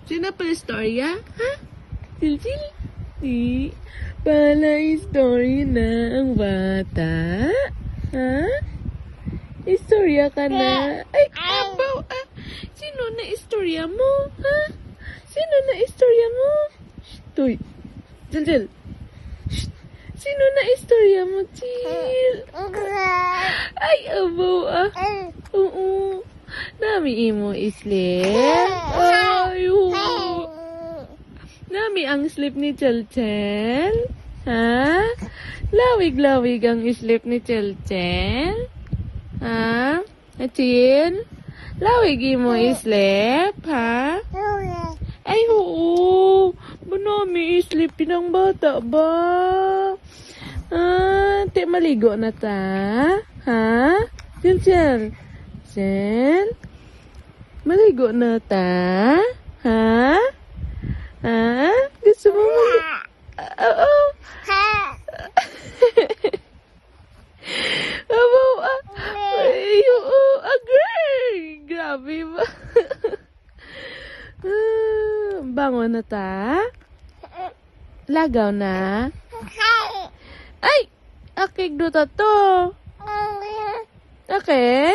Sino pala istorya? Ha? Silsil? Di. Pala istorya na ang bata? Ha? Istorya ka na? Ay, abaw! Ah. Sino na istorya mo? Ha? Sino na istorya mo? Tuy. Silsil. Sino na istorya mo, Chil? Ay, abaw ah. Oo. Nami imo islip. Ay, oo. Nami ang sleep ni Chelchel. Ha? Lawig-lawig ang sleep ni Chelchel. Ha? Chin? Lawig imo islip, ha? Ay, oo. Nami islip ng bata ba? Te maligo na ta? Ha? Chelchel? Cel? Maligo na ta? Ha? Ha? Gusto mo Oo. Abaw, ay, oo, agay. Grabe ba? Bango na ta? Lagaw na? Ay! Akig do to. Okay.